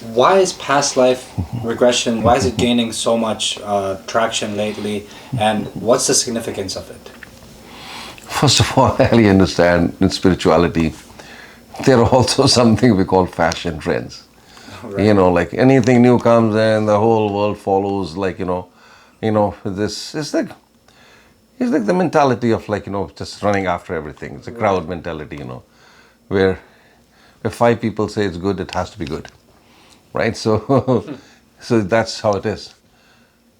Why is past life regression, why is it gaining so much traction lately, and what's the significance of it? First of all, I really understand in spirituality, there are also something we call fashion trends. Right. Like anything new comes in, the whole world follows. This it's like the mentality of just running after everything. It's a Right. crowd mentality. Where if five people say it's good, it has to be good, right? So, so that's how it is.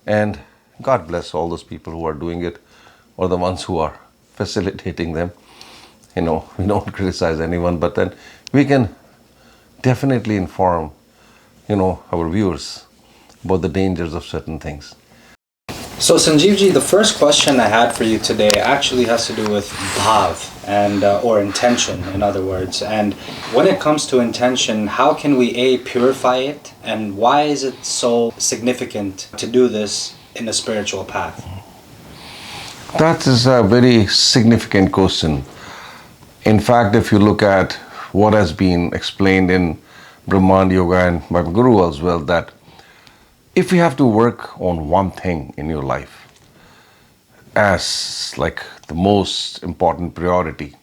And God bless all those people who are doing it, or the ones who are facilitating them. We don't criticize anyone, but then we can definitely inform, our viewers about the dangers of certain things. So, Sanjeevji, the first question I had for you today actually has to do with bhav and or intention, in other words. And when it comes to intention, how can we purify it, and why is it so significant to do this in a spiritual path? That is a very significant question. In fact, if you look at what has been explained in Brhamanda Yoga and by my Guru as well, that if you have to work on one thing in your life as like the most important priority,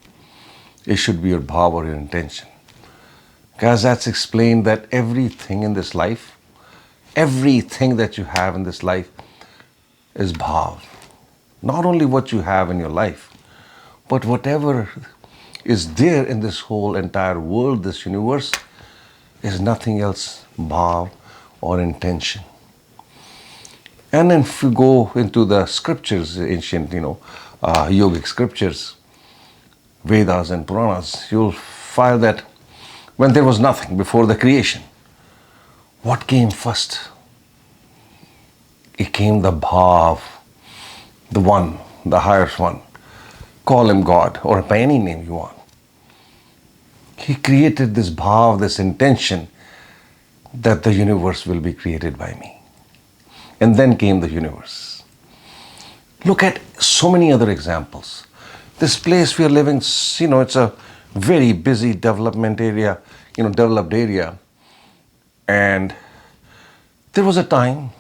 it should be your bhav or your intention. Because that's explained that everything in this life, everything that you have in this life is bhav. Not only what you have in your life, but whatever is there in this whole entire world, this universe, is nothing else bhav or intention. And then if you go into the scriptures, ancient, yogic scriptures, Vedas and Puranas, you'll find that when there was nothing before the creation, what came first? It came the bhav, the one, the highest one. Call him God or by any name you want. He created this bhav, this intention that the universe will be created by me. And then came the universe. Look at so many other examples. This place we are living, it's a very busy development area, developed area. And there was a time,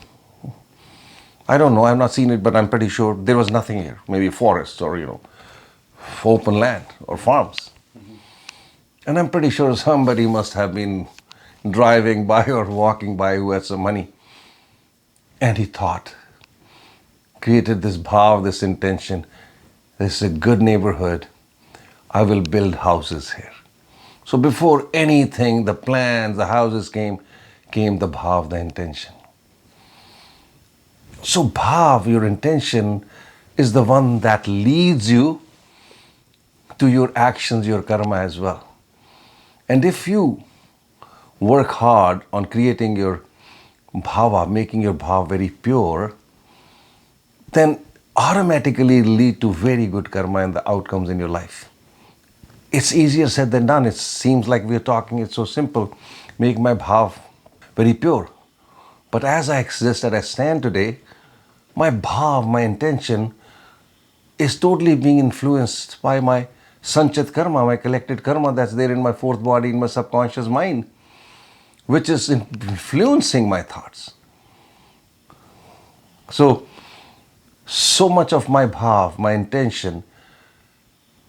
I don't know, I've not seen it, but I'm pretty sure there was nothing here. Maybe forests or, open land or farms. And I'm pretty sure somebody must have been driving by or walking by who had some money. And he thought, created this bhav, this intention, this is a good neighborhood, I will build houses here. So before anything, the plans, the houses came the bhav, the intention. So bhav, your intention, is the one that leads you to your actions, your karma as well. And if you work hard on creating your bhava, making your bhav very pure, then automatically lead to very good karma and the outcomes in your life. It's easier said than done. It seems like we're talking, it's so simple. Make my bhav very pure. But as I exist, as I stand today, my bhav, my intention, is totally being influenced by my sanchit karma, my collected karma that's there in my fourth body, in my subconscious mind, which is influencing my thoughts. So much of my bhav, my intention,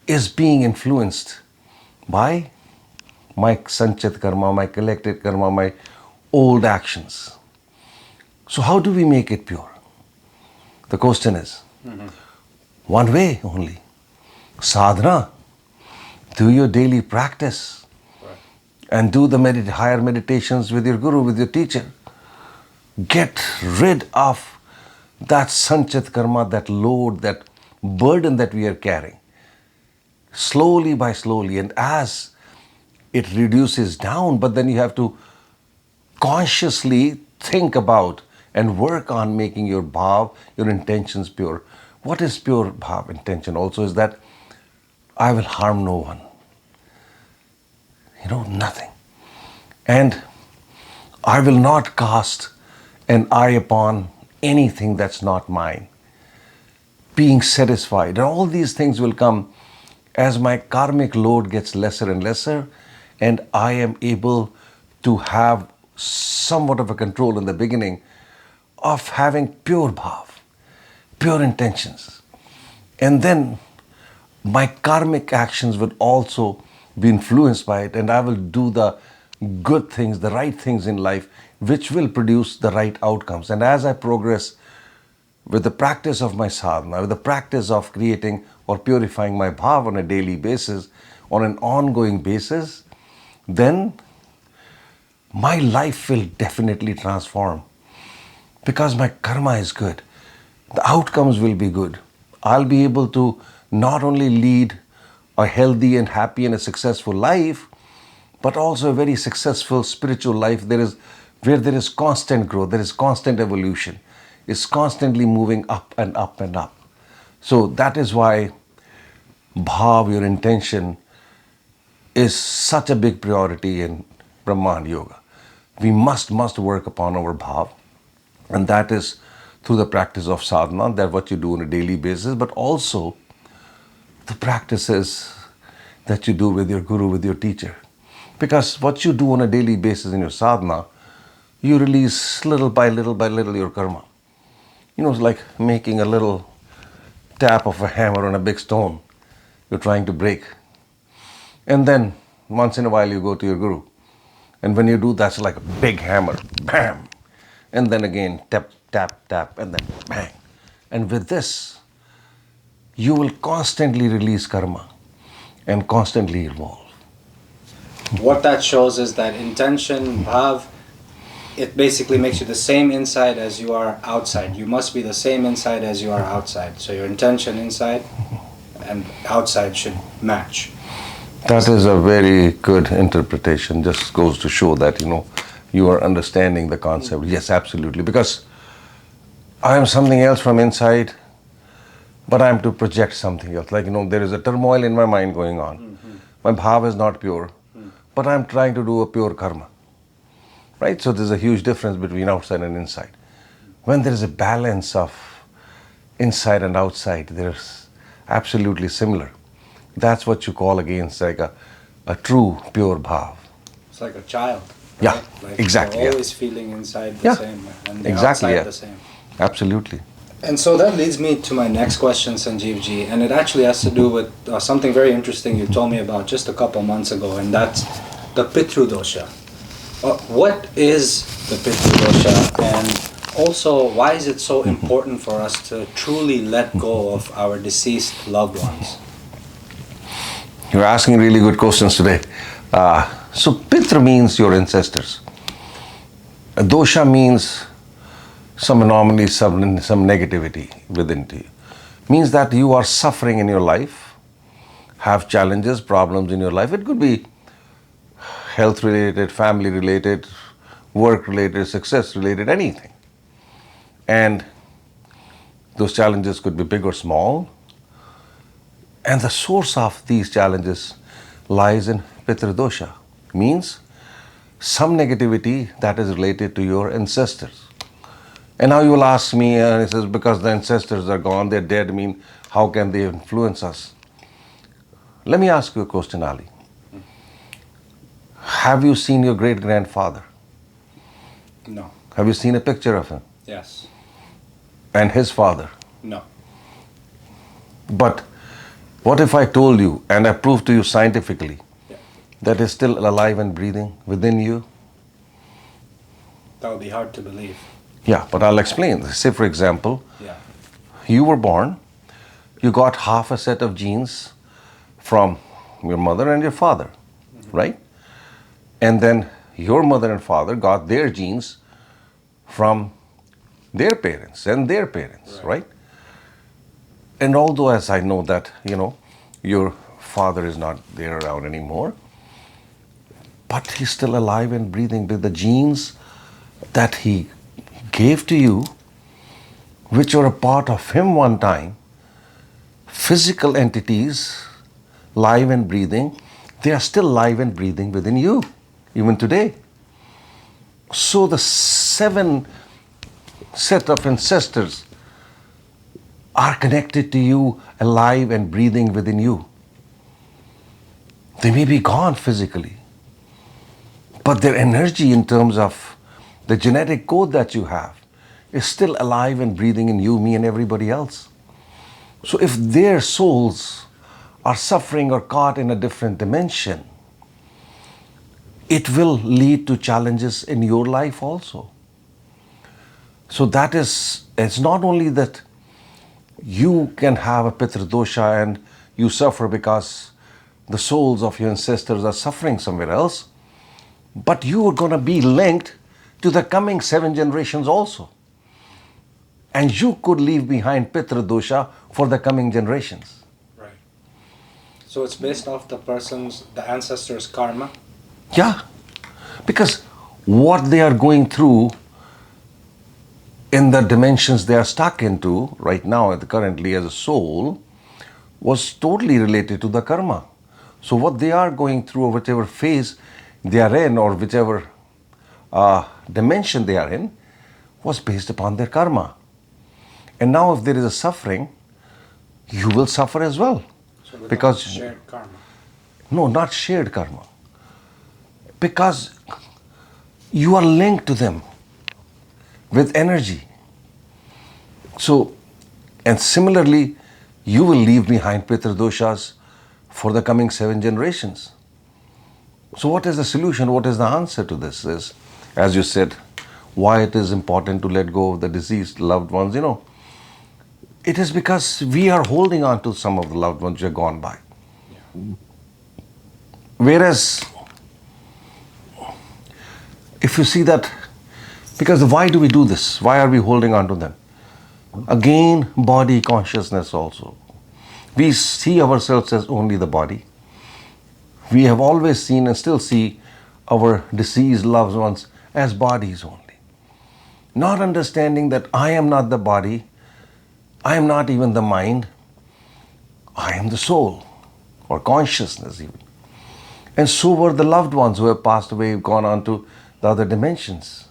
is being influenced by my sanchit karma, my collected karma, my old actions. So how do we make it pure? The question is, one way only, sadhana. Do your daily practice. Right. And do the higher meditations with your guru, with your teacher. Get rid of that sanchit karma, that load, that burden that we are carrying. Slowly by slowly, and as it reduces down, but then you have to consciously think about and work on making your bhav, your intentions pure. What is pure bhav intention also is that I will harm no one. Nothing. And I will not cast an eye upon anything that's not mine. Being satisfied. And all these things will come as my karmic load gets lesser and lesser, and I am able to have somewhat of a control in the beginning of having pure bhav, pure intentions. And then my karmic actions will also be influenced by it, and I will do the good things, the right things in life, which will produce the right outcomes. And as I progress with the practice of my sadhana, with the practice of creating or purifying my bhav on a daily basis, on an ongoing basis, then my life will definitely transform because my karma is good. The outcomes will be good. I'll be able to not only lead a healthy and happy and a successful life, but also a very successful spiritual life. Where there is constant growth, there is constant evolution. It's constantly moving up and up and up. So that is why bhav, your intention, is such a big priority in Brhamanda Yoga. We must work upon our bhav, and that is through the practice of sadhana, that what you do on a daily basis, but also the practices that you do with your guru, with your teacher. Because what you do on a daily basis in your sadhana, you release little by little your karma. It's like making a little tap of a hammer on a big stone you're trying to break. And then once in a while you go to your guru. And when you do, that's like a big hammer, bam. And then again, tap, tap, tap, and then bang. And with this, you will constantly release karma and constantly evolve. What that shows is that intention, bhav, it basically makes you the same inside as you are outside. You must be the same inside as you are outside. So your intention inside and outside should match. That is a very good interpretation. Just goes to show that, you are understanding the concept. Yes, absolutely. Because I am something else from inside, but I am to project something else. Like, there is a turmoil in my mind going on. Mm-hmm. My bhav is not pure, but I am trying to do a pure karma. Right? So there's a huge difference between outside and inside. When there is a balance of inside and outside, there's absolutely similar. That's what you call against like a true pure bhav. It's like a child. Right? Yeah, like exactly. They're always feeling inside the same and the exactly, outside the same. Absolutely. And so that leads me to my next question, Sanjeevji, and it actually has to do with something very interesting you told me about just a couple months ago, and that's the Pitra Dosha. What is the Pitra Dosha, and also why is it so important for us to truly let go of our deceased loved ones? You're asking really good questions today. So Pitra means your ancestors. Dosha means some anomaly, some negativity within you. Means that you are suffering in your life, have challenges, problems in your life. It could be health related, family related, work related, success related, anything. And those challenges could be big or small. And the source of these challenges lies in Pitra Dosha. Means some negativity that is related to your ancestors. And now you will ask me, it says, because the ancestors are gone, they're dead, how can they influence us? Let me ask you a question, Ali. Have you seen your great-grandfather? No. Have you seen a picture of him? Yes. And his father? No. But what if I told you, and I proved to you scientifically, that is still alive and breathing within you? That would be hard to believe. Yeah, but I'll explain. Say, for example, you were born, you got half a set of genes from your mother and your father, right? And then your mother and father got their genes from their parents and their parents, right? And although, as I know that, your father is not there around anymore, but he's still alive and breathing with the genes that he gave to you, which were a part of him one time, physical entities, live and breathing, they are still live and breathing within you, even today. So the 7 set of ancestors are connected to you, alive and breathing within you. They may be gone physically, But their energy in terms of the genetic code that you have is still alive and breathing in you, me, and everybody else. So if their souls are suffering or caught in a different dimension, it will lead to challenges in your life also. So it's not only that you can have a Pitra Dosha and you suffer because the souls of your ancestors are suffering somewhere else, but you are going to be linked to the coming 7 generations also. And you could leave behind Pitra Dosha for the coming generations. Right. So it's based off the ancestors' karma? Yeah. Because what they are going through in the dimensions they are stuck into right now, currently as a soul, was totally related to the karma. So what they are going through, or whichever phase they are in, or whichever dimension they are in, was based upon their karma. And now if there is a suffering, you will suffer as well. So because shared karma. No, not shared karma. Because you are linked to them with energy. So, and similarly, you will leave behind Pitra Doshas for the coming 7 generations. So what is the solution? What is the answer to this? Is, as you said, why it is important to let go of the deceased loved ones, it is because we are holding on to some of the loved ones who are gone by. Yeah. Whereas, if you see that, because why do we do this? Why are we holding on to them? Again, body consciousness also. We see ourselves as only the body. We have always seen and still see our deceased loved ones as bodies only. Not understanding that I am not the body, I am not even the mind, I am the soul, or consciousness even. And so were the loved ones who have passed away, gone on to the other dimensions.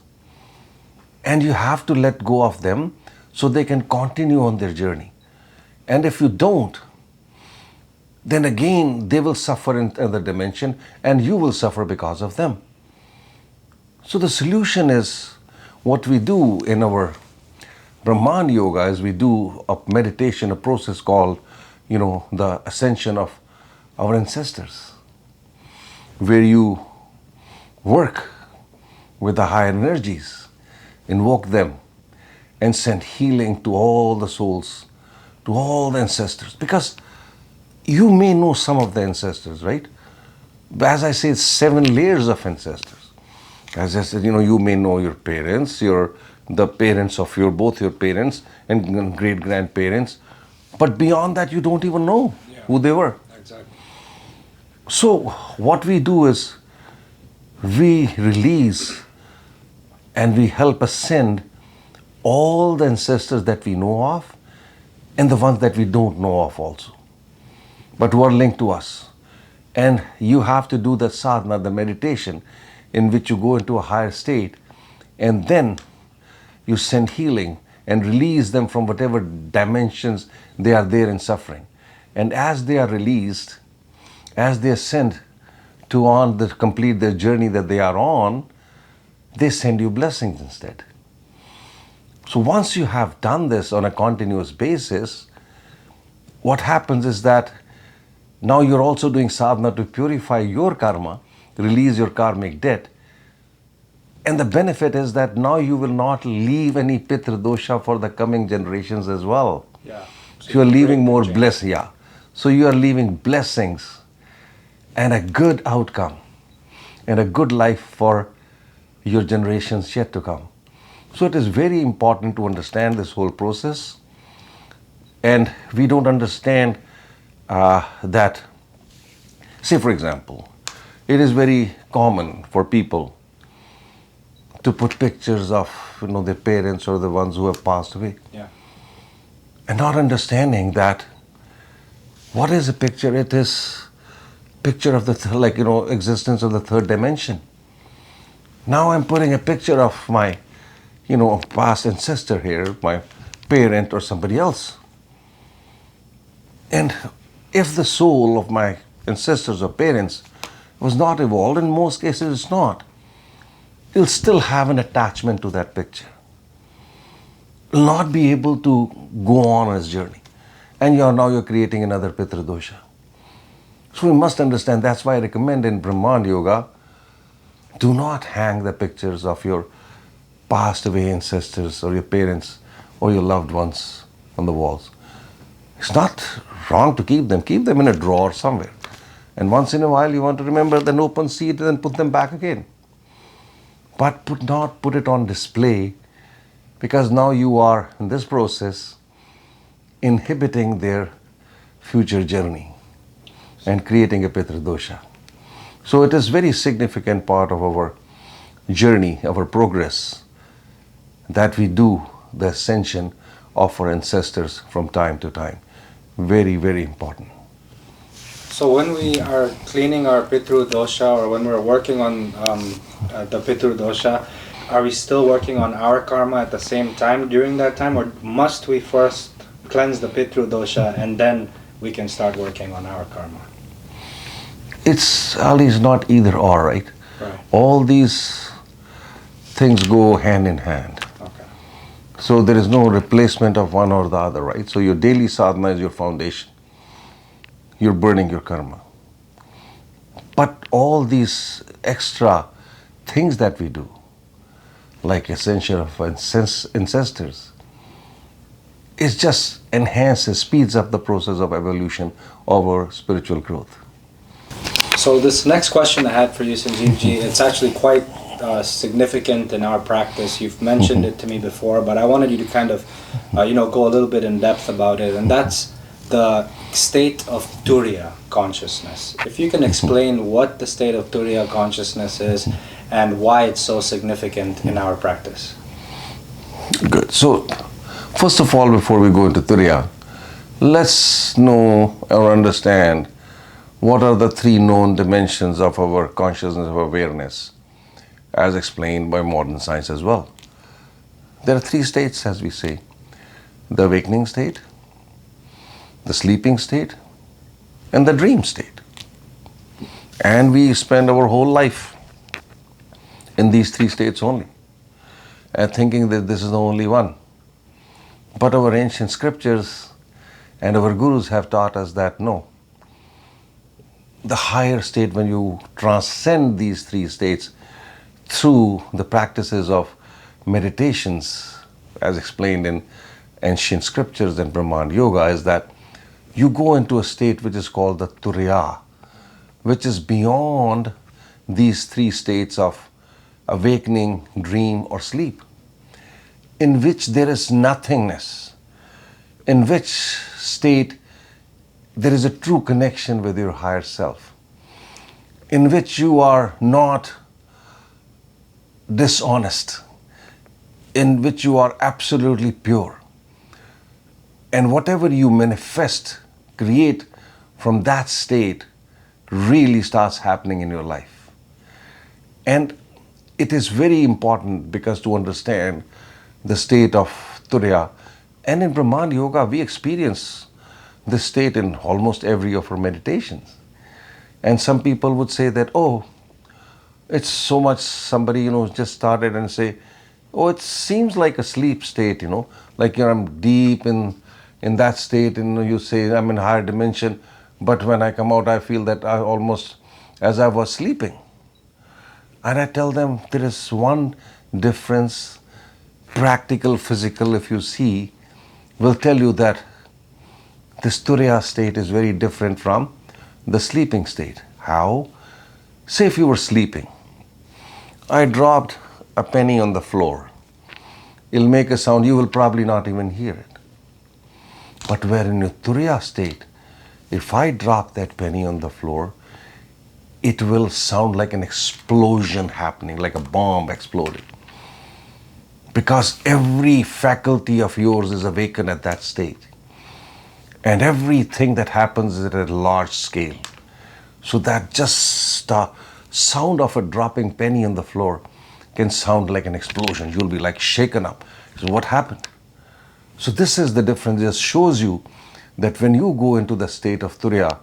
And you have to let go of them so they can continue on their journey. And if you don't, then again they will suffer in another dimension and you will suffer because of them. So the solution is what we do in our Brhamanda Yoga is we do a meditation, a process called, the ascension of our ancestors, where you work with the higher energies, invoke them, and send healing to all the souls, to all the ancestors. Because you may know some of the ancestors, right? But as I say, it's 7 layers of ancestors. As I said, you may know your parents, the parents of both your parents and great-grandparents, but beyond that, you don't even know who they were. Exactly. So what we do is we release and we help ascend all the ancestors that we know of and the ones that we don't know of also, but who are linked to us. And you have to do the sadhana, the meditation, in which you go into a higher state, and then you send healing and release them from whatever dimensions they are there in suffering. And as they are released, as they ascend to complete their journey that they are on, they send you blessings instead. So once you have done this on a continuous basis, what happens is that now you're also doing sadhana to purify your karma, release your karmic debt. And the benefit is that now you will not leave any Pitra Dosha for the coming generations as well. Yeah. So you're leaving more blessings. Yeah. So you are leaving blessings and a good outcome and a good life for your generations yet to come. So it is very important to understand this whole process. And we don't understand that, say for example, it is very common for people to put pictures of their parents or the ones who have passed away. Yeah. And not understanding that what is a picture? It is picture of the existence of the 3rd dimension. Now I'm putting a picture of my past ancestor here, my parent or somebody else. And if the soul of my ancestors or parents was not evolved, in most cases it's not. you'll still have an attachment to that picture. You'll not be able to go on its journey. And you're creating another Pitra Dosha. So we must understand, that's why I recommend in Brhamanda Yoga, do not hang the pictures of your passed away ancestors or your parents or your loved ones on the walls. It's not wrong to keep them. Keep them in a drawer somewhere. And once in a while you want to remember, then open, see it, and put them back again. But not put it on display, because now you are, in this process, inhibiting their future journey and creating a Pitra Dosha. So it is very significant part of our journey, our progress, that we do the ascension of our ancestors from time to time. Very, very important. So when we are cleaning our Pitra Dosha, or when we're working on the Pitra Dosha, are we still working on our karma at the same time during that time, or must we first cleanse the Pitra Dosha and then we can start working on our karma? It's always not either or, right? Right. All these things go hand in hand. Okay. So there is no replacement of one or the other, right? So your daily sadhana is your foundation. You're burning your karma. But all these extra things that we do, like ascension of ancestors, it just enhances, speeds up the process of evolution of our spiritual growth. So this next question I had for you, Sanjeevji, it's actually quite significant in our practice. You've mentioned it to me before, but I wanted you to kind of, go a little bit in depth about it, and that's the state of Turiya consciousness. If you can explain what the state of Turiya consciousness is and why it's so significant in our practice. Good. So, first of all, before we go into Turiya, let's know or understand what are the three known dimensions of our consciousness of awareness, as explained by modern science as well. There are three states, as we say: the awakening state, the sleeping state, and the dream state. And we spend our whole life in these three states only, and thinking that this is the only one. But our ancient scriptures and our gurus have taught us that no, the higher state, when you transcend these three states through the practices of meditations, as explained in ancient scriptures and Brhamanda Yoga, is that you go into a state which is called the Turiya, which is beyond these three states of awakening, dream, or sleep, in which there is nothingness, in which state there is a true connection with your higher self, in which you are not dishonest, in which you are absolutely pure. And whatever you manifest, create from that state really starts happening in your life. And it is very important, because to understand the state of Turiya, and in Brhamanda Yoga we experience this state in almost every of our meditations. And some people would say that, oh, it's so much, somebody, just started and say, oh, it seems like a sleep state, like I'm deep in that state, and you say I'm in higher dimension, but when I come out I feel that I almost as I was sleeping. And I tell them there is one difference, practical, physical, if you see, will tell you that this Turiya state is very different from the sleeping state. How? Say if you were sleeping, I dropped a penny on the floor. It'll make a sound, you will probably not even hear it. But where in a Turiya state, if I drop that penny on the floor, it will sound like an explosion happening, like a bomb exploding. Because every faculty of yours is awakened at that stage. And everything that happens is at a large scale. So that just the sound of a dropping penny on the floor can sound like an explosion. You'll be like shaken up. So what happened? So this is the difference. It just shows you that when you go into the state of Turiya,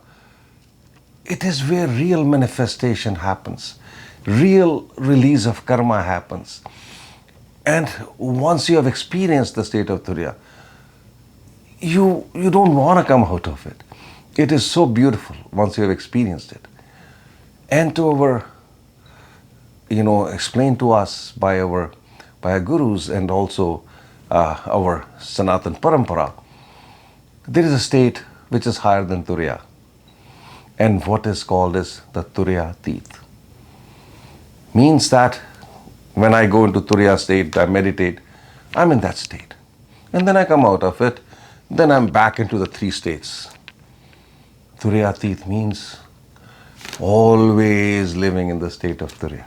it is where real manifestation happens. real release of karma happens. And once you have experienced the state of Turiya, you don't want to come out of it. It is so beautiful once you have experienced it. And to our, explained to us by our gurus and also our Sanatan Parampara, there is a state which is higher than Turiya. And what is called as the Turiya Teeth. Means that when I go into Turiya state, I meditate, I'm in that state. And then I come out of it, then I'm back into the three states. Turiya Teeth means always living in the state of Turiya,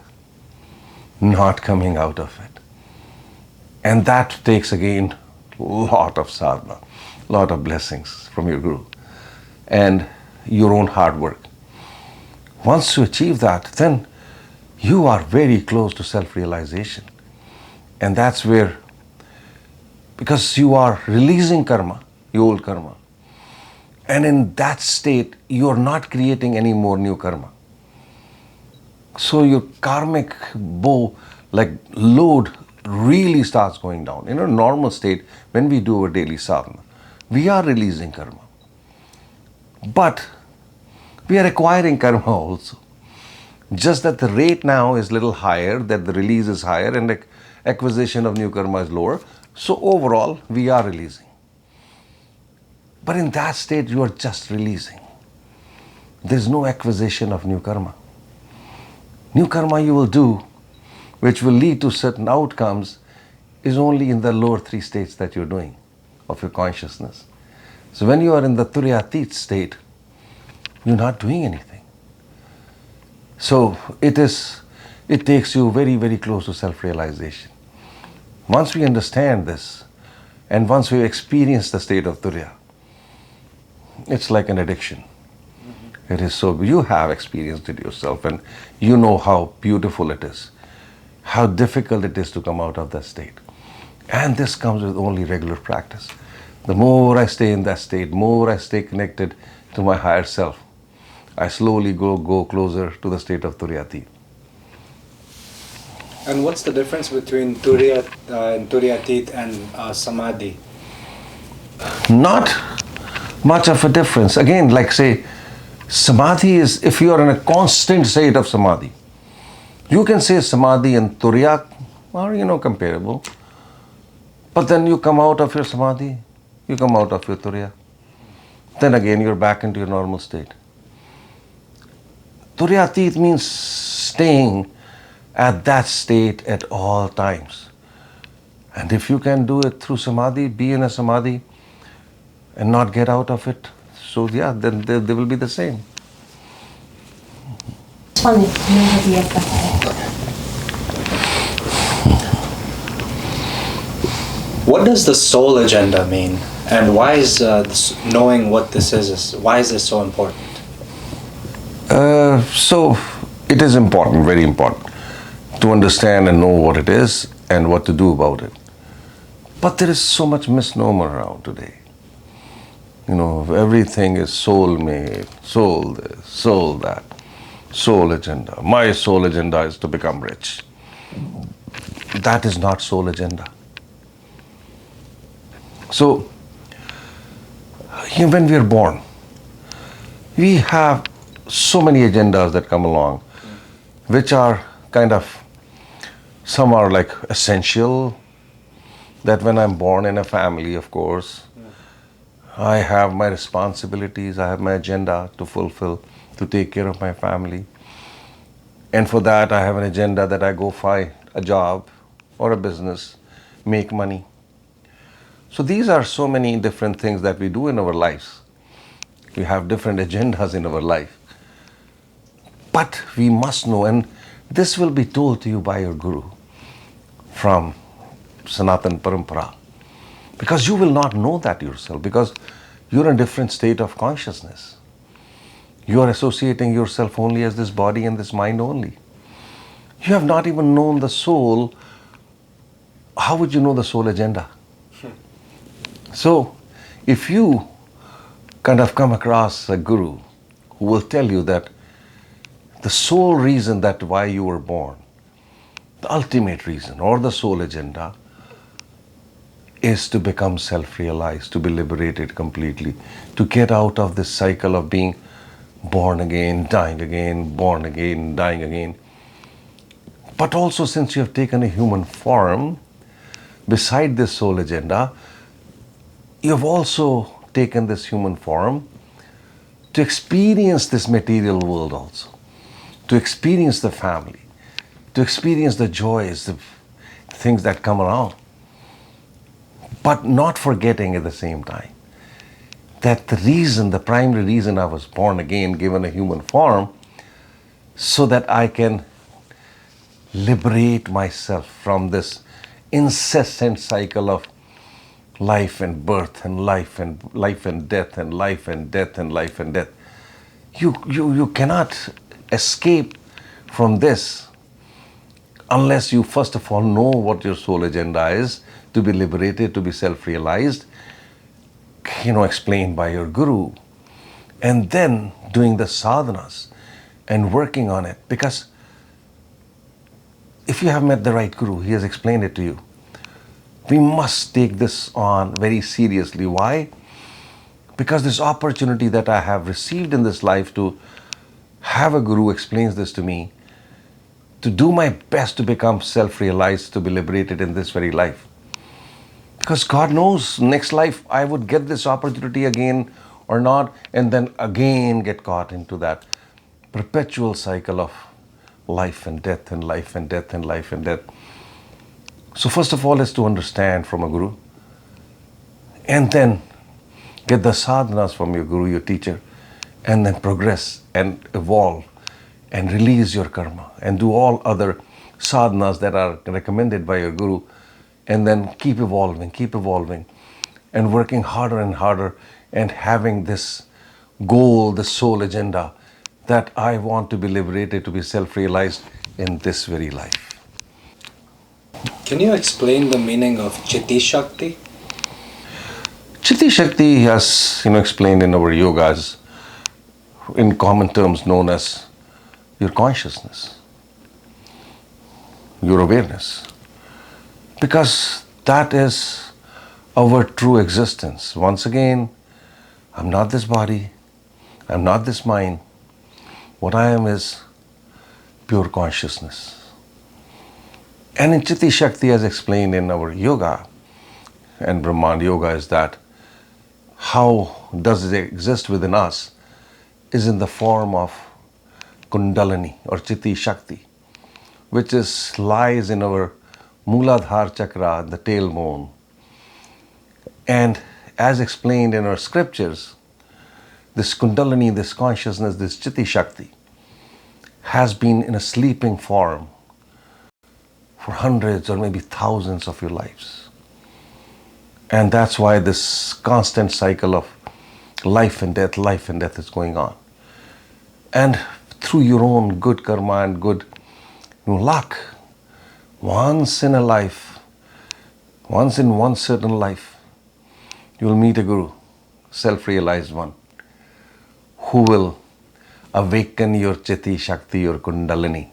not coming out of it. And that takes again lot of sadhana, lot of blessings from your guru and your own hard work. Once you achieve that, then you are very close to self-realization. And that's where, because you are releasing karma, your old karma, and in that state, you are not creating any more new karma. So your karmic load really starts going down. In a normal state, when we do our daily sadhana, we are releasing karma. But we are acquiring karma also. Just that the rate now is little higher, that the release is higher and the acquisition of new karma is lower. So overall, we are releasing. But in that state, you are just releasing. There is no acquisition of new karma. New karma you will do, which will lead to certain outcomes, is only in the lower three states that you're doing of your consciousness. So when you are in the Turiyatit state, you're not doing anything. So it takes you very, very close to self-realization. Once we understand this, and once we experience the state of Turiya, it's like an addiction. It is so, you have experienced it yourself and you know how beautiful it is, how difficult it is to come out of that state. And this comes with only regular practice. The more I stay in that state, more I stay connected to my higher self, I slowly go closer to the state of Turiyati. And what's the difference between Turiyatit and Samadhi? Not much of a difference. Again, like say, Samadhi is, if you are in a constant state of Samadhi, you can say Samadhi and Turiya are, comparable. But then you come out of your Samadhi, you come out of your Turiya. Then again, you're back into your normal state. Turiyatit means staying at that state at all times. And if you can do it through Samadhi, be in a Samadhi and not get out of it, so then they will be the same. Swami, what does the soul agenda mean? And why is knowing what this is, why is this so important? So it is important, very important, to understand and know what it is and what to do about it. But there is so much misnomer around today. Everything is soul-made, soul this, soul that, soul agenda. My soul agenda is to become rich. That is not soul agenda. So, when we are born, we have so many agendas that come along, which are some are like essential, that when I'm born in a family, of course, I have my responsibilities, I have my agenda to fulfill, to take care of my family. And for that, I have an agenda that I go find a job or a business, make money. So these are so many different things that we do in our lives. We have different agendas in our life. But we must know, and this will be told to you by your guru from Sanatan Parampara. Because you will not know that yourself, because you're in a different state of consciousness. You are associating yourself only as this body and this mind only. You have not even known the soul. How would you know the soul agenda? So, if you come across a guru who will tell you that the sole reason that why you were born, the ultimate reason or the sole agenda is to become self-realized, to be liberated completely, to get out of this cycle of being born again, dying again, born again, dying again. But also, since you have taken a human form, beside this soul agenda, you have also taken this human form to experience this material world also, to experience the family, to experience the joys, the things that come around. But not forgetting at the same time that the primary reason I was born again, given a human form, so that I can liberate myself from this incessant cycle of life and birth and life and death and life and death and life and death. You cannot escape from this unless you first of all know what your soul agenda is, to be liberated, to be self-realized, explained by your guru, and then doing the sadhanas and working on it. Because if you have met the right guru, he has explained it to you. We must take this on very seriously. Why? Because this opportunity that I have received in this life to have a guru explains this to me, to do my best to become self-realized, to be liberated in this very life. Because God knows next life I would get this opportunity again or not, and then again get caught into that perpetual cycle of life and death and life and death and life and death. So first of all is to understand from a guru, and then get the sadhanas from your guru, your teacher, and then progress and evolve and release your karma and do all other sadhanas that are recommended by your guru, and then keep evolving and working harder and harder and having this goal, the soul agenda, that I want to be liberated, to be self-realized in this very life. Can you explain the meaning of Chitti Shakti? Chitti Shakti, has explained in our yogas, in common terms known as your consciousness, your awareness. Because that is our true existence. Once again, I'm not this body, I'm not this mind. What I am is pure consciousness. And in Chitti Shakti, as explained in our yoga, and Brhamanda Yoga, is that how does it exist within us is in the form of Kundalini or Chitti Shakti, which lies in our Mooladhara chakra, the tailbone. And as explained in our scriptures, this Kundalini, this consciousness, this Chitti Shakti has been in a sleeping form for hundreds or maybe thousands of your lives. And that's why this constant cycle of life and death is going on. And through your own good karma and good luck, once in one certain life, you will meet a guru, self-realized one, who will awaken your Chitti Shakti, your Kundalini.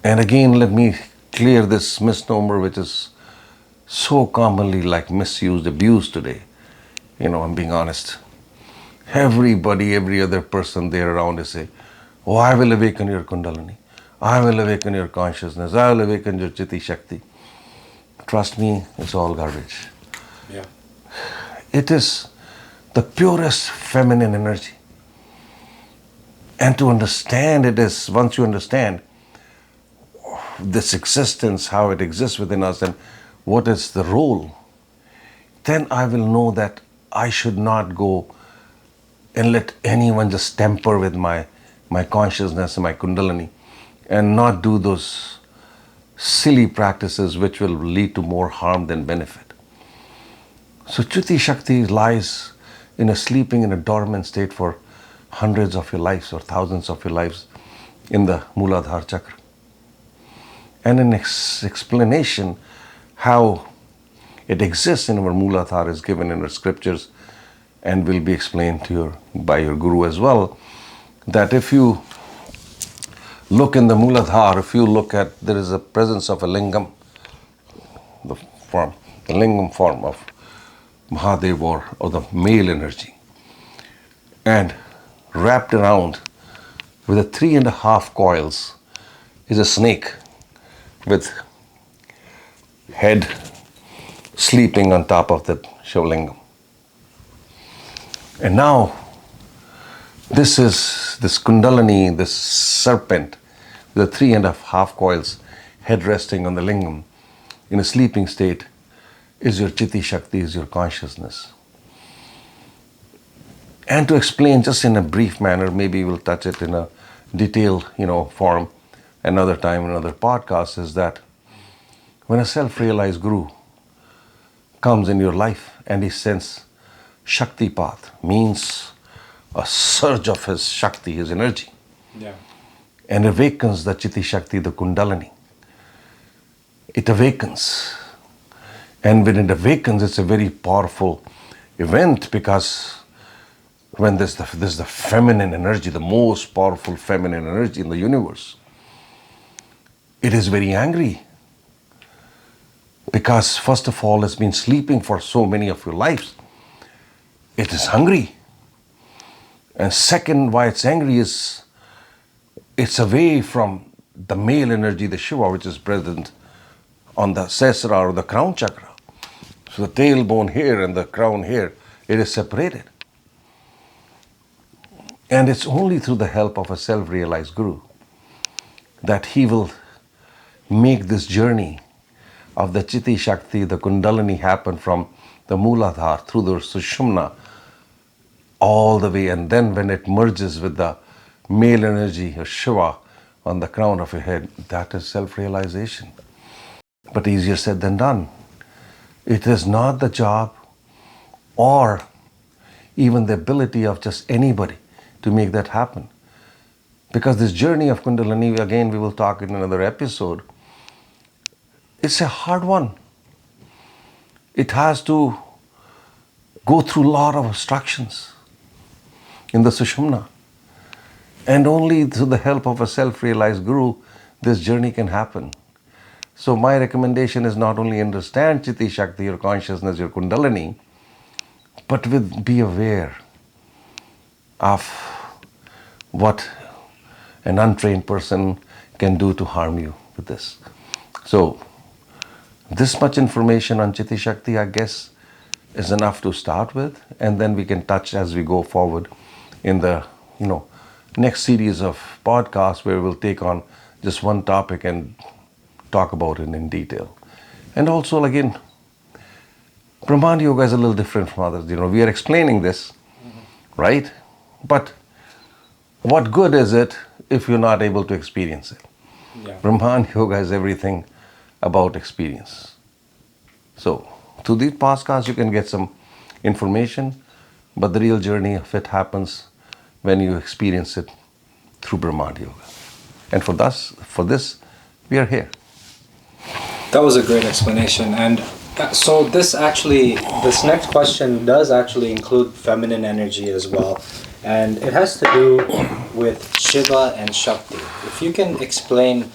And again, let me clear this misnomer which is so commonly misused, abused today. I'm being honest. Everybody, every other person there around is saying, oh, I will awaken your Kundalini. I will awaken your consciousness. I will awaken your Chitti Shakti. Trust me, it's all garbage. Yeah. It is the purest feminine energy. And to understand it is, once you understand this existence, how it exists within us and what is the role, then I will know that I should not go and let anyone just tamper with my consciousness and my Kundalini, and not do those silly practices which will lead to more harm than benefit. So Chitti Shakti lies in a dormant state for hundreds of your lives or thousands of your lives in the Mooladhara chakra. And an explanation how it exists in our Mooladhara is given in our scriptures and will be explained to by your guru as well. that if you look in the Mooladhara, if you look at, there is a presence of a lingam, the lingam form of Mahadev or the male energy. And wrapped around with a 3.5 coils is a snake with head sleeping on top of the Shivlingam. And now this Kundalini, this serpent, the 3.5 coils, head resting on the lingam in a sleeping state, is your Chitti Shakti, is your consciousness. And to explain just in a brief manner, maybe we'll touch it in a detailed, form another time, another podcast, is that when a self-realized guru comes in your life and he sends Shakti path, means a surge of his Shakti, his energy, and awakens the Chitti Shakti, the Kundalini. It awakens. And when it awakens, it's a very powerful event, because when there's the feminine energy, the most powerful feminine energy in the universe, it is very angry. Because first of all, it's been sleeping for so many of your lives. It is hungry. And second, why it's angry is it's away from the male energy, the Shiva, which is present on the Sesra or the crown chakra. So the tailbone here and the crown here, it is separated. And it's only through the help of a self-realized guru that he will make this journey of the Chitti Shakti, the Kundalini, happen from the Mooladhara through the Sushumna all the way. And then when it merges with the male energy of Shiva on the crown of your head, that is self-realization. But easier said than done. It is not the job or even the ability of just anybody to make that happen. Because this journey of Kundalini, again, we will talk in another episode, it's a hard one. It has to go through a lot of obstructions in the Sushumna. And only through the help of a self-realized guru, this journey can happen. So my recommendation is not only understand Chitti Shakti, your consciousness, your Kundalini, but be aware of what an untrained person can do to harm you with this. So this much information on Chitti Shakti, I guess, is enough to start with, and then we can touch as we go forward in the next series of podcasts, where we'll take on just one topic and talk about it in detail. And also, again, Brhamanda Yoga is a little different from others. We are explaining this, right? But what good is it if you're not able to experience it? Brhamanda Yoga is everything about experience. So through these podcasts, you can get some information, but the real journey of it happens when you experience it through Brhamanda Yoga. And for this, we are here. That was a great explanation. And so this next question does actually include feminine energy as well. And it has to do with Shiva and Shakti. If you can explain,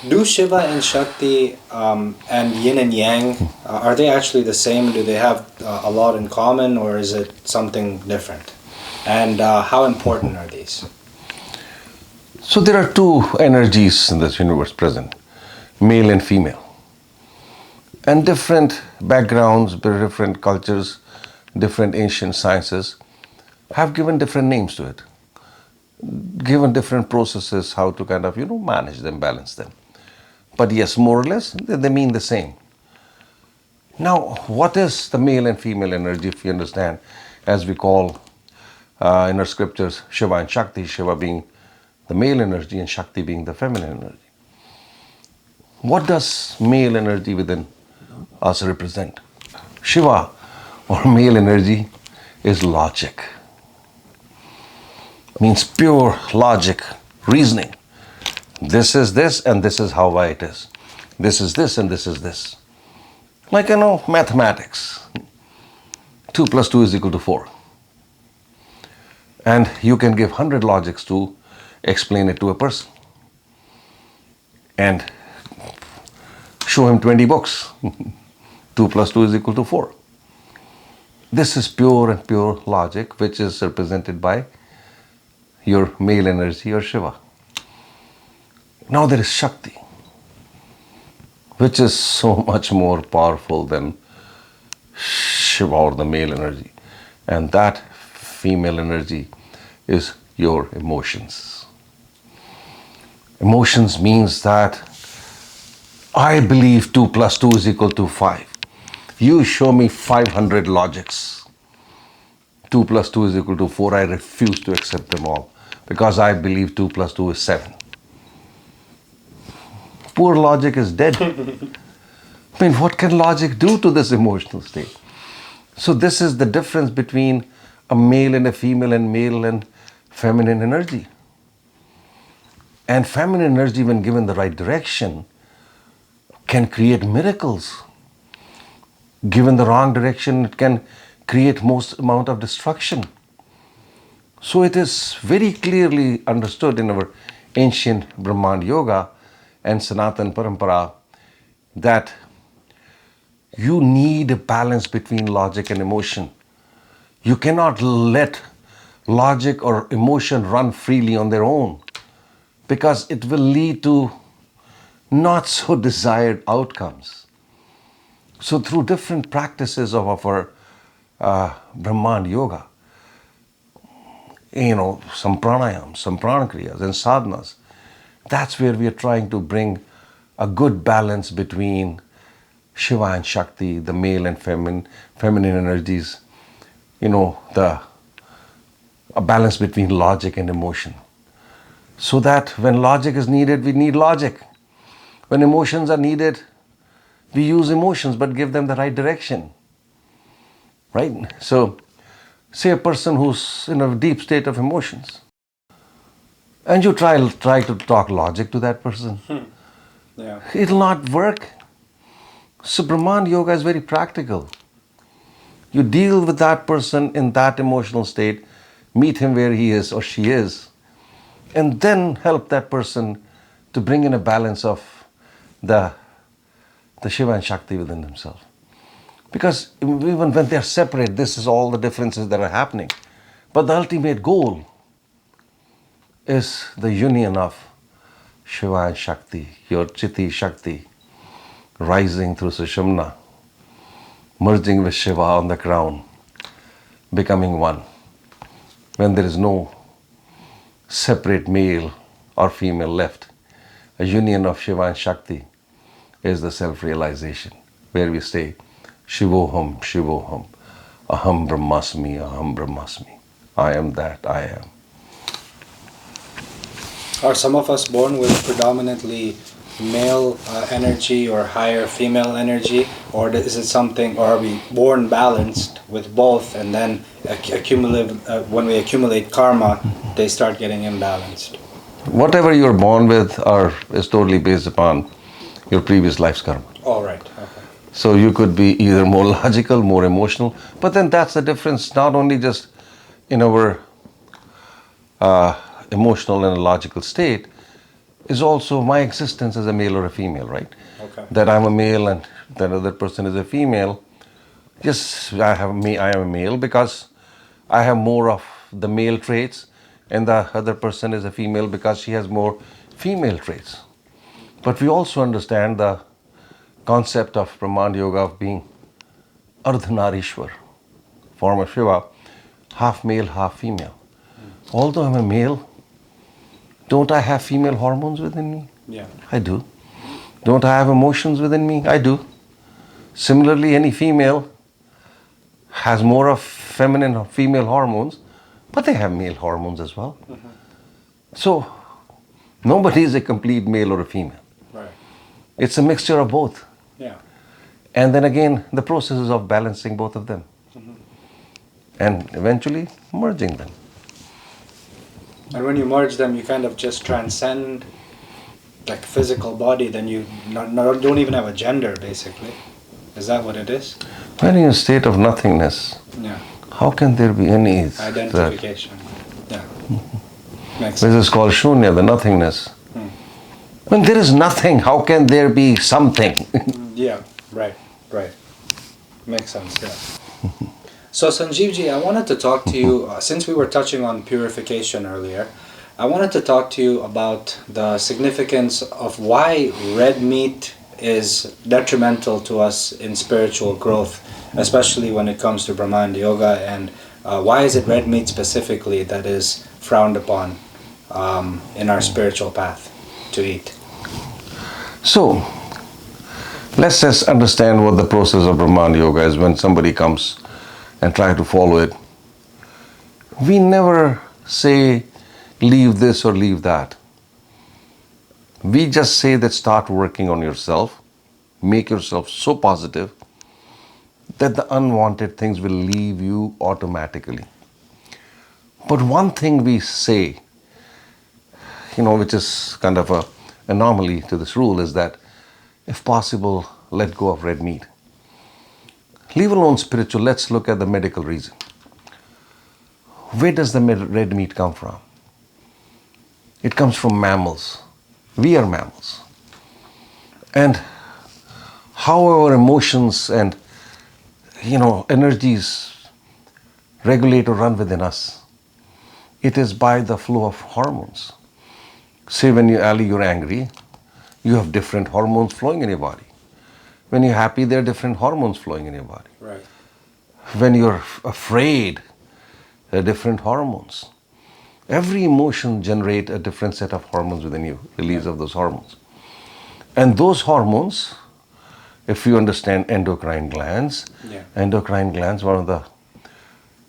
do Shiva and Shakti and Yin and Yang, are they actually the same? Do they have a lot in common, or is it something different? And how important are these? So there are two energies in this universe present, male and female. And different backgrounds, different cultures, different ancient sciences have given different names to it, given different processes how to kind of, manage them, balance them. But yes, more or less, they mean the same. Now, what is the male and female energy, if you understand, as we call in our scriptures, Shiva and Shakti, Shiva being the male energy and Shakti being the feminine energy. What does male energy within us represent? Shiva, or male energy, is logic. Means pure logic, reasoning. This is this and this is how it is. This is this and this is this. Like, mathematics. 2 + 2 = 4. And you can give 100 logics to explain it to a person. And show him 20 books. 2 plus 2 is equal to 4. This is pure and pure logic, which is represented by your male energy or Shiva. Now there is Shakti, which is so much more powerful than Shiva or the male energy. And that female energy is your emotions. Emotions means that I believe 2 plus 2 is equal to 5. You show me 500 logics. 2 plus 2 is equal to 4. I refuse to accept them all because I believe 2 plus 2 is 7. Poor logic is dead. I mean, what can logic do to this emotional state? So this is the difference between a male and a female and male and feminine energy. And feminine energy, when given the right direction, can create miracles. Given the wrong direction, it can create most amount of destruction. So it is very clearly understood in our ancient Brhamanda Yoga and Sanatan Parampara that you need a balance between logic and emotion. You cannot let logic or emotion run freely on their own because it will lead to not so desired outcomes. So through different practices of our Brahmanda Yoga, some pranayams, some pranakriyas and sadhanas, that's where we are trying to bring a good balance between Shiva and Shakti, the male and feminine energies, a balance between logic and emotion. So that when logic is needed, we need logic. When emotions are needed, we use emotions but give them the right direction. Right? So, say a person who's in a deep state of emotions, and you try to talk logic to that person. Yeah. It'll not work. So Brahmanda Yoga is very practical. You deal with that person in that emotional state, meet him where he is or she is, and then help that person to bring in a balance of the Shiva and Shakti within themselves. Because even when they are separate, this is all the differences that are happening. But the ultimate goal is the union of Shiva and Shakti, your Chitti Shakti, rising through Sushumna, merging with Shiva on the crown, becoming one. When there is no separate male or female left, a union of Shiva and Shakti is the self-realization, where we say, Shivoham, Shivoham, Aham Brahmasmi, Aham Brahmasmi. I am that, I am. Are some of us born with predominantly male energy or higher female energy, or is it something, or are we born balanced with both, and then when we accumulate karma, they start getting imbalanced? Whatever you're born with is totally based upon your previous life's karma. All right. Okay. So you could be either more logical, more emotional, but then that's the difference, not only just in our emotional and logical state, is also my existence as a male or a female, right? Okay. That I'm a male and that other person is a female. Yes, I am a male because I have more of the male traits, and the other person is a female because she has more female traits. But we also understand the concept of Brahmanda Yoga of being Ardhanarishwar, form of Shiva, half male, half female. Although I'm a male, don't I have female hormones within me? Yeah. I do. Don't I have emotions within me? I do. Similarly, any female has more of feminine or female hormones, but they have male hormones as well. Mm-hmm. So, nobody is a complete male or a female. Right. It's a mixture of both. Yeah. And then again, the processes of balancing both of them. Mm-hmm. And eventually merging them. And when you merge them, you kind of just transcend like physical body, then you don't even have a gender, basically. Is that what it is? When in a state of nothingness, yeah. How can there be any identification? Makes This sense. is called shunya, the nothingness. When there is nothing, how can there be something? Yeah, right, right. Makes sense, yeah. So Sanjeevji, I wanted to talk to you, since we were touching on purification earlier, I wanted to talk to you about the significance of why red meat is detrimental to us in spiritual growth, especially when it comes to Brhamanda Yoga, and why is it red meat specifically that is frowned upon in our spiritual path to eat? So, let's just understand what the process of Brahmanda Yoga is when somebody comes and try to follow it. We never say leave this or leave that. We just say that start working on yourself, make yourself so positive that the unwanted things will leave you automatically. But one thing we say, which is kind of a anomaly to this rule, is that if possible, let go of red meat. Leave alone spiritual, let's look at the medical reason. Where does the red meat come from? It comes from mammals. We are mammals. And how our emotions and energies regulate or run within us, it is by the flow of hormones. Say when you're angry, you have different hormones flowing in your body. When you're happy, there are different hormones flowing in your body. Right. When you're afraid, there are different hormones. Every emotion generates a different set of hormones within you, release of those hormones. And those hormones, if you understand endocrine glands, one of the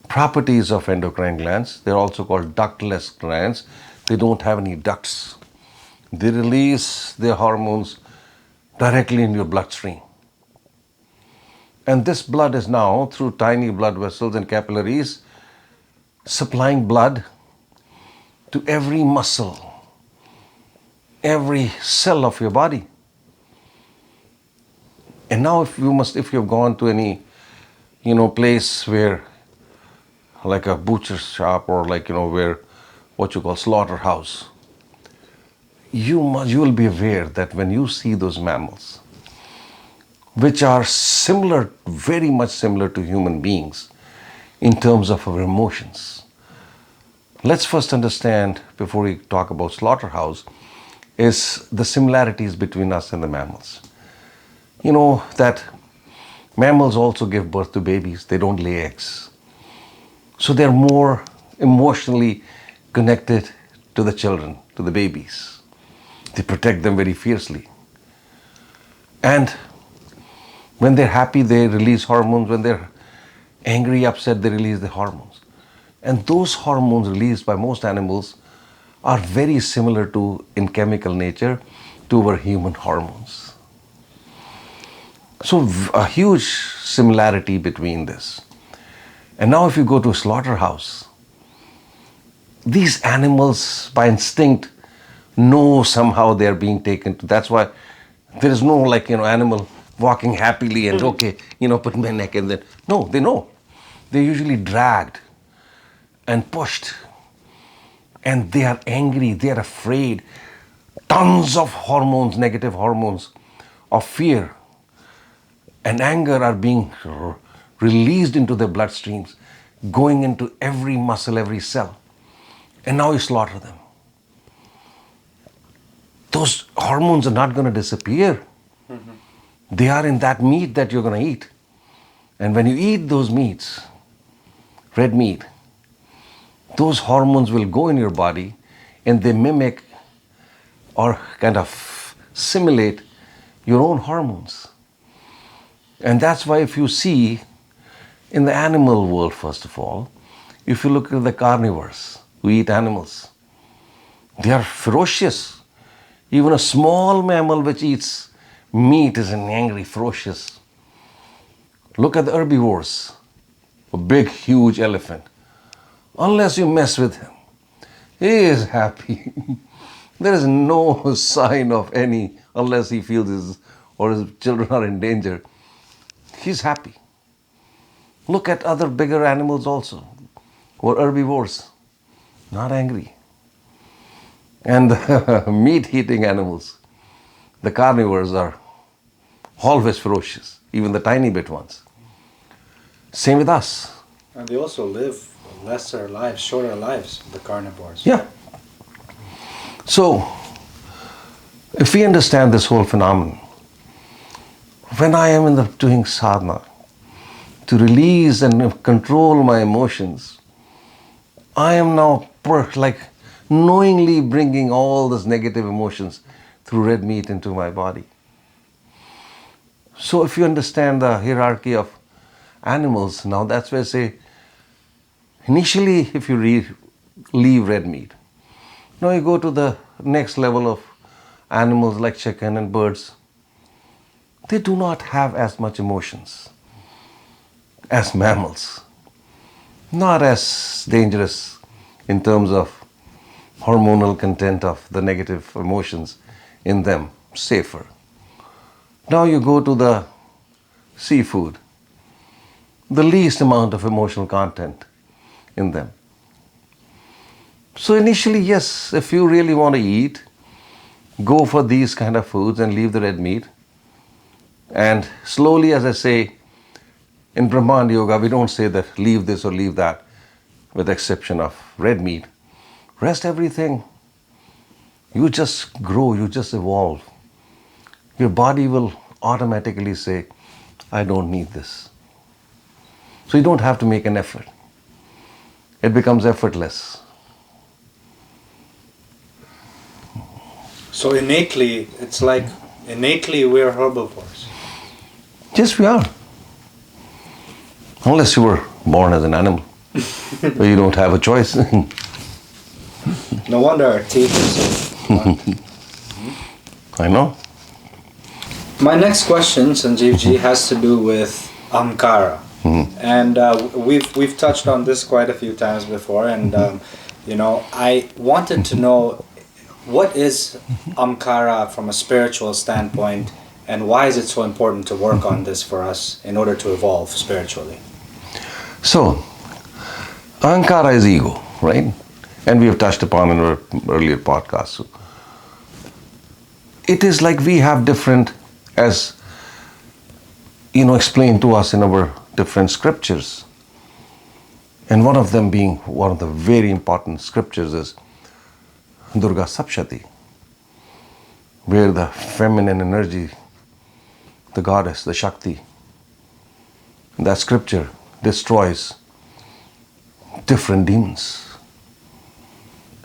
properties of endocrine glands, they're also called ductless glands. They don't have any ducts. They release their hormones directly in your bloodstream. And this blood is now, through tiny blood vessels and capillaries, supplying blood to every muscle, every cell of your body. And now if you've gone to any, place where, like a butcher's shop or where, what you call slaughterhouse, you will be aware that when you see those mammals, which are similar, very much similar to human beings in terms of our emotions. Let's first understand, before we talk about slaughterhouse, is the similarities between us and the mammals. You know that mammals also give birth to babies, they don't lay eggs. So they're more emotionally connected to the children, to the babies. They protect them very fiercely. And when they're happy, they release hormones. When they're angry, upset, they release the hormones. And those hormones released by most animals are very similar to, in chemical nature, to our human hormones. So a huge similarity between this. And now if you go to a slaughterhouse, these animals by instinct know somehow they're being taken to. That's why there is no animal walking happily and put my neck and then. No, they know. They're usually dragged and pushed. And they are angry, they are afraid. Tons of hormones, negative hormones of fear and anger are being released into their bloodstreams, going into every muscle, every cell. And now you slaughter them. Those hormones are not going to disappear. Mm-hmm. They are in that meat that you're going to eat. And when you eat those meats, red meat, those hormones will go in your body and they mimic or kind of simulate your own hormones. And that's why if you see in the animal world, first of all, if you look at the carnivores who eat animals, they are ferocious. Even a small mammal which eats meat is an angry, ferocious. Look at the herbivores, a big, huge elephant. Unless you mess with him, he is happy. There is no sign of any, unless he feels his children are in danger. He's happy. Look at other bigger animals also, or herbivores. not angry. And the meat-eating animals, the carnivores, are always ferocious, even the tiny bit ones. Same with us. And they also live lesser lives, shorter lives, the carnivores. Yeah. So, if we understand this whole phenomenon, when I am doing sadhana to release and control my emotions, I am now knowingly bringing all those negative emotions through red meat into my body. So if you understand the hierarchy of animals, now that's where I say, initially if you leave red meat, now you go to the next level of animals like chicken and birds. They do not have as much emotions as mammals. Not as dangerous in terms of hormonal content of the negative emotions in them, safer. Now you go to the seafood, the least amount of emotional content in them. So initially, yes, if you really want to eat, go for these kind of foods and leave the red meat. And slowly, as I say, in Brhamanda Yoga, we don't say that leave this or leave that, with the exception of red meat. Rest everything. You just grow, you just evolve. Your body will automatically say, I don't need this. So you don't have to make an effort. It becomes effortless. So innately, it's like innately we're herbivores. Yes, we are. Unless you were born as an animal. So you don't have a choice. No wonder our teeth are so blunt. I know. My next question, Sanjeevji, has to do with Ahamkara. And we've touched on this quite a few times before, and I wanted to know, what is Ahamkara from a spiritual standpoint, and why is it so important to work on this for us in order to evolve spiritually? So, Ahamkara is ego, right? And we have touched upon in our earlier podcasts. It is like we have different, as explained to us in our different scriptures. And one of them being one of the very important scriptures is Durga Sapshati, where the feminine energy, the goddess, the Shakti, that scripture destroys different demons.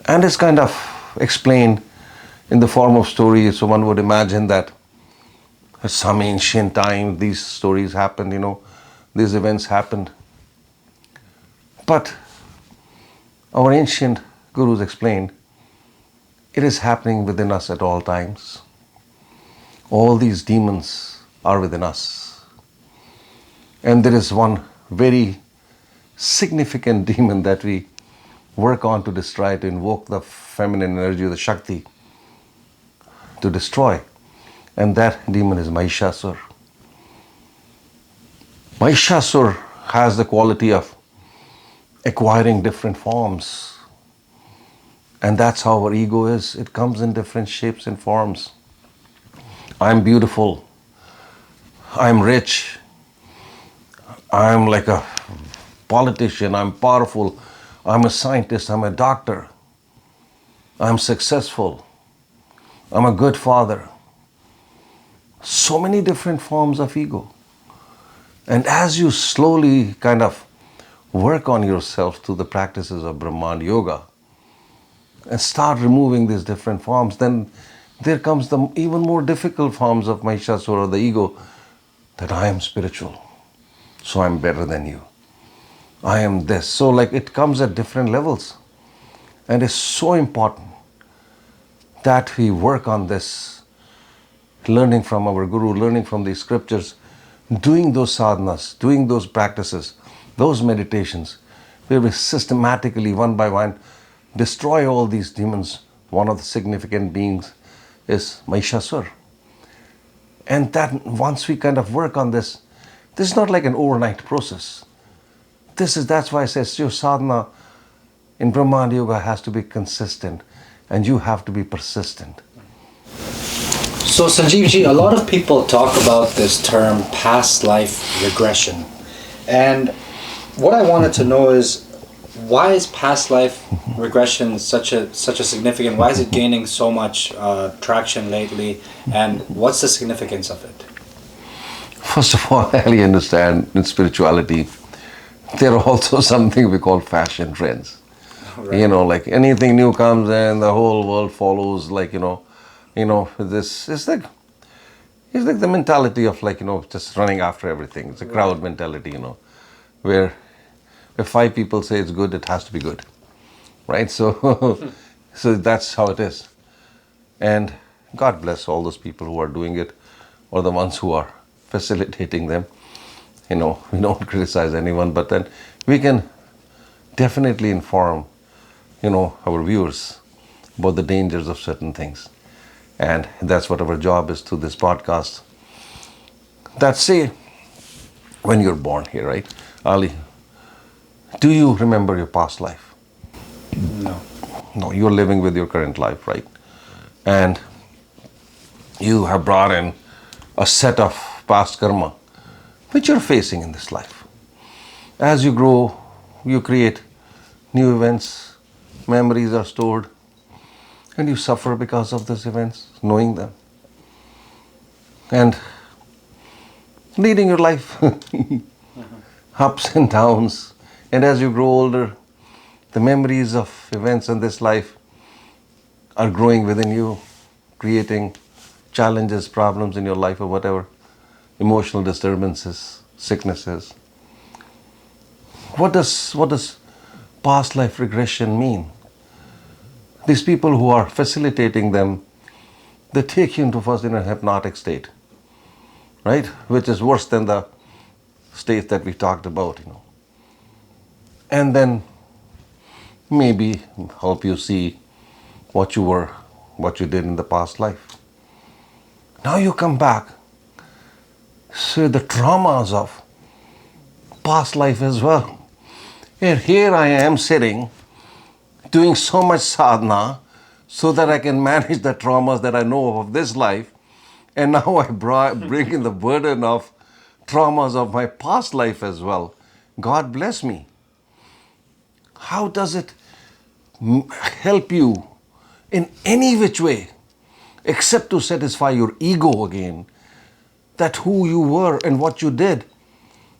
And it's kind of explained in the form of stories. So one would imagine that at some ancient time these stories happened, these events happened. But our ancient gurus explained it is happening within us at all times. All these demons are within us. And there is one very significant demon that we work on to destroy, to invoke the feminine energy, the Shakti, to destroy. And that demon is Mahishasur. Mahishasur has the quality of acquiring different forms. And that's how our ego is. It comes in different shapes and forms. I'm beautiful. I'm rich. I'm like a politician. I'm powerful. I'm a scientist. I'm a doctor. I'm successful. I'm a good father. So many different forms of ego. And as you slowly kind of work on yourself through the practices of Brhamanda Yoga and start removing these different forms, then there comes the even more difficult forms of Mahishasura, or the ego, that I am spiritual, so I'm better than you. I am this. So it comes at different levels. And it's so important that we work on this, learning from our Guru, learning from the scriptures, doing those sadhanas, doing those practices, those meditations, where we systematically, one by one, destroy all these demons. One of the significant beings is Mahishasur. And that once we kind of work on this is not like an overnight process. That's why I say your sadhana In Brhamanda Yoga has to be consistent, and you have to be persistent. So Sanjeevji, a lot of people talk about this term past life regression. And what I wanted to know is, why is past life regression such a significant, why is it gaining so much traction lately, and what's the significance of it? First of all, I understand in spirituality, there are also something we call fashion trends. Right. You know, like anything new comes and the whole world follows, like, this, it's like the mentality of, like, just running after everything. It's a crowd mentality, where if 5 people say it's good, it has to be good, right? So, so that's how it is. And God bless all those people who are doing it, or the ones who are facilitating them. We don't criticize anyone, but then we can definitely inform, our viewers about the dangers of certain things. And that's what our job is through this podcast. That say, when you're born here, right, Ali, do you remember your past life? No. No, you're living with your current life, right? And you have brought in a set of past karma which you're facing in this life. As you grow, you create new events, memories are stored, and you suffer because of these events, knowing them. And leading your life, ups and downs. And as you grow older, the memories of events in this life are growing within you, creating challenges, problems in your life or whatever, emotional disturbances, sicknesses. What does past life regression mean? These people who are facilitating them, they take you into first in a hypnotic state, right? Which is worse than the state that we talked about, And then maybe help you see what you did in the past life. Now you come back, so the traumas of past life as well. And here I am sitting, doing so much sadhana so that I can manage the traumas that I know of this life. And now I bring in the burden of traumas of my past life as well. God bless me. How does it help you in any which way except to satisfy your ego again, that who you were and what you did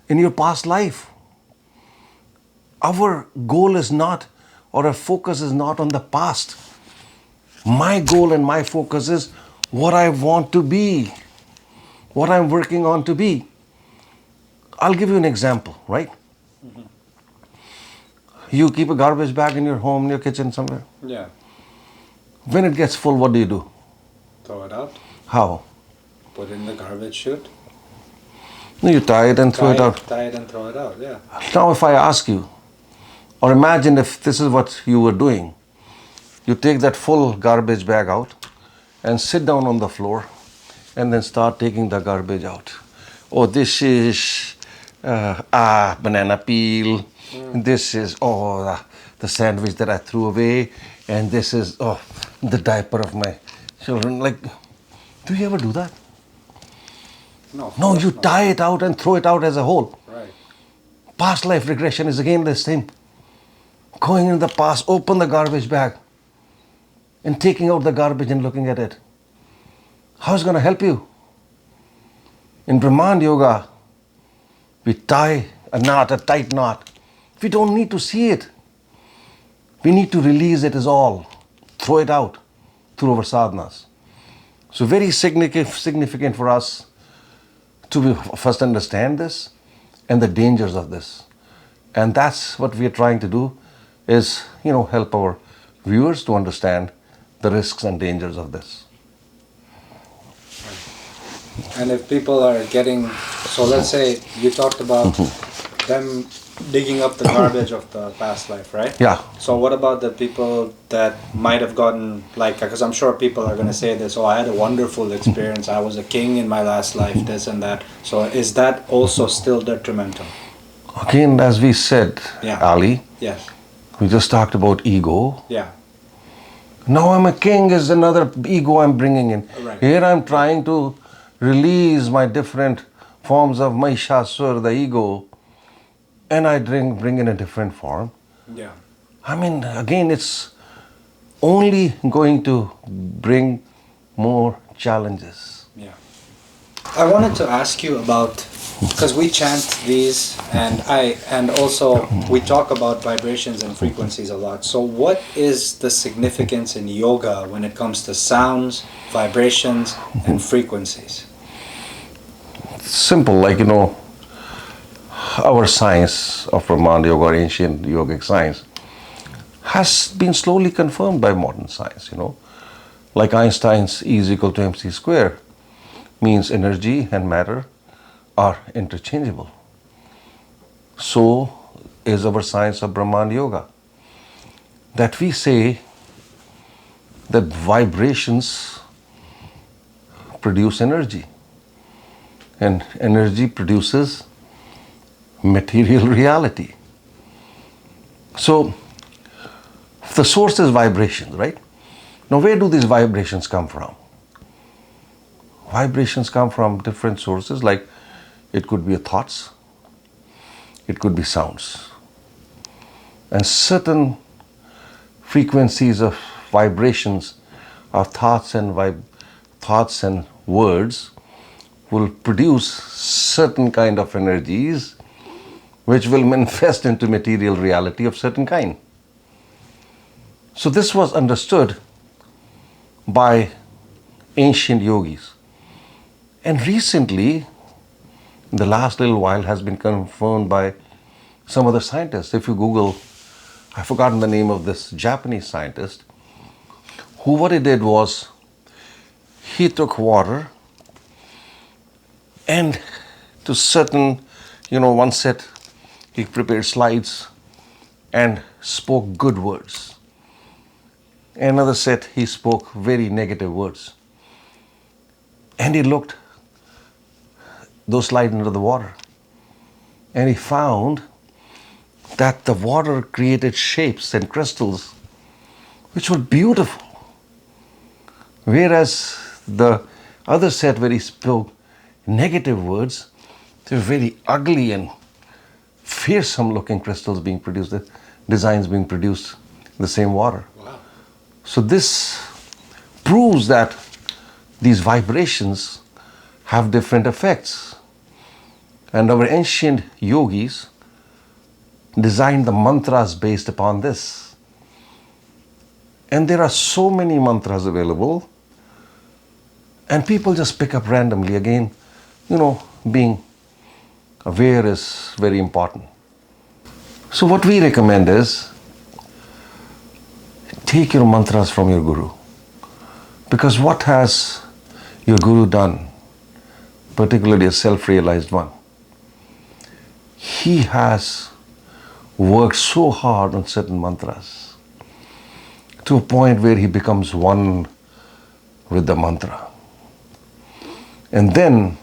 in your past life? Our goal is not, or our focus is not on the past. My goal and my focus is what I want to be, what I'm working on to be. I'll give you an example, right? Mm-hmm. You keep a garbage bag in your home, in your kitchen somewhere. Yeah. When it gets full, what do? Throw it out. How? Put it in the garbage chute. No, you tie it and throw it out. Tie it and throw it out, yeah. Now if I ask you, or imagine if this is what you were doing, you take that full garbage bag out and sit down on the floor and then start taking the garbage out. Oh, this is banana peel. This is the sandwich that I threw away, and this is the diaper of my children. Like, do you ever do that? No, you tie it out and throw it out as a whole. Right. Past life regression is again the same. Going in the past, open the garbage bag and taking out the garbage and looking at it. How is it going to help you? In Brhamanda Yoga, we tie a tight knot. We don't need to see it. We need to release it as all. Throw it out through our sadhanas. So very significant for us to first understand this and the dangers of this. And that's what we are trying to do, is, help our viewers to understand the risks and dangers of this. And if people are so let's say you talked about them digging up the garbage of the past life, right? Yeah. So what about the people that might have gotten, because I'm sure people are going to say this, I had a wonderful experience, I was a king in my last life, this and that. So is that also still detrimental? Again, as we said, Yeah. Ali, Yes. We just talked about ego. Yeah. Now I'm a king is another ego I'm bringing in. Right. Here I'm trying to release my different forms of Mahishasur, the ego, and I bring in a different form. Yeah. I mean, again, it's only going to bring more challenges. Yeah. I wanted to ask you about, because we chant these and also we talk about vibrations and frequencies a lot. So what is the significance in yoga when it comes to sounds, vibrations, and frequencies? Simple, like, our science of Brhamanda Yoga or ancient yogic science has been slowly confirmed by modern science, Like Einstein's E is equal to mc square means energy and matter are interchangeable. So is our science of Brahman Yoga. That we say that vibrations produce energy, and energy produces material reality. So the source is vibrations, right? Now where do these vibrations come from? Vibrations come from different sources, like it could be thoughts, it could be sounds. And certain frequencies of vibrations of thoughts and words will produce certain kind of energies which will manifest into material reality of certain kind. So this was understood by ancient yogis. And recently, in the last little while, has been confirmed by some other scientists. If you Google, I've forgotten the name of this Japanese scientist, who what he did was, he took water and to certain, one set, he prepared slides and spoke good words. Another set, he spoke very negative words. And he looked those slides into the water. And he found that the water created shapes and crystals which were beautiful. Whereas the other set where he spoke negative words, they were very ugly and fearsome looking crystals being produced, designs being produced in the same water. Wow. So this proves that these vibrations have different effects. And our ancient yogis designed the mantras based upon this. And there are so many mantras available, and people just pick up randomly. Again, being aware is very important. So what we recommend is, take your mantras from your guru. Because what has your guru done, particularly a self-realized one? He has worked so hard on certain mantras to a point where he becomes one with the mantra. And then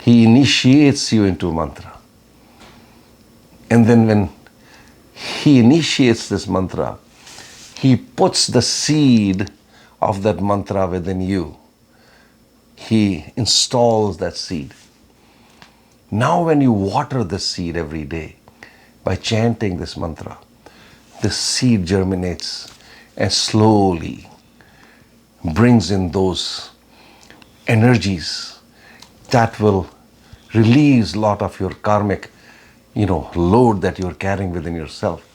he initiates you into a mantra. And then when he initiates this mantra, he puts the seed of that mantra within you. He installs that seed. Now when you water the seed every day by chanting this mantra, the seed germinates and slowly brings in those energies that will release a lot of your karmic, load that you're carrying within yourself.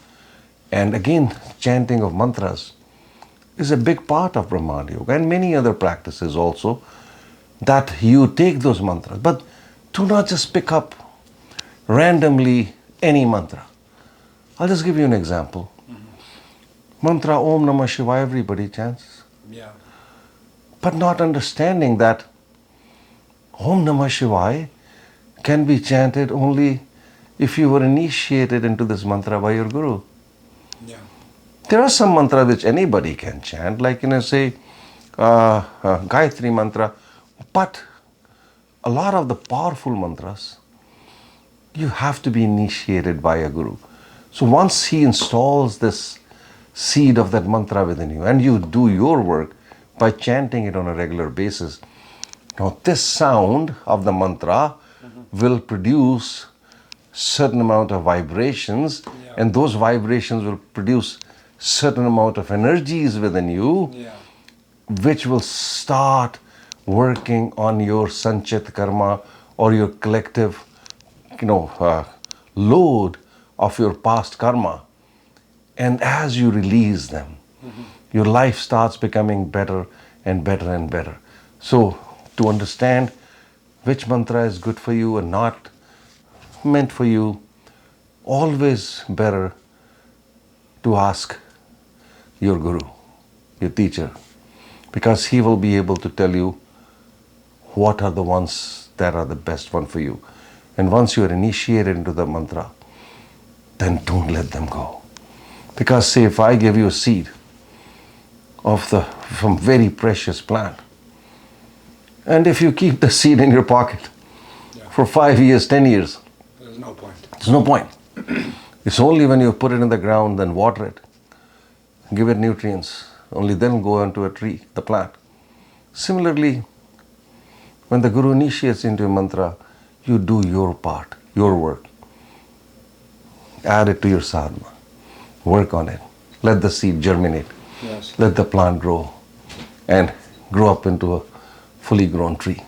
And again, chanting of mantras is a big part of Brahmanda Yoga and many other practices also, that you take those mantras, but do not just pick up randomly any mantra. I'll just give you an example. Mantra Om Namah Shivaya, everybody chants. Yeah. But not understanding that Om Namah Shivaya can be chanted only if you were initiated into this mantra by your guru. Yeah. There are some mantras which anybody can chant, like say Gayatri mantra, but a lot of the powerful mantras, you have to be initiated by a guru. So once he installs this seed of that mantra within you, and you do your work by chanting it on a regular basis, now this sound of the mantra will produce certain amount of vibrations, and those vibrations will produce certain amount of energies within you, which will start working on your sanchit karma or your collective, load of your past karma. And as you release them, your life starts becoming better and better and better. So to understand which mantra is good for you and not meant for you, always better to ask your guru, your teacher, because he will be able to tell you what are the ones that are the best one for you. And once you are initiated into the mantra, then don't let them go. Because say if I give you a seed of from very precious plant, and if you keep the seed in your pocket for 5 years, 10 years, there's no point. There's no point. It's only when you put it in the ground, then water it, give it nutrients, only then go into a tree, the plant. Similarly, when the Guru initiates into a mantra, you do your part, your work. Add it to your sadhana. Work on it. Let the seed germinate. Yes. Let the plant grow and grow up into a fully grown tree.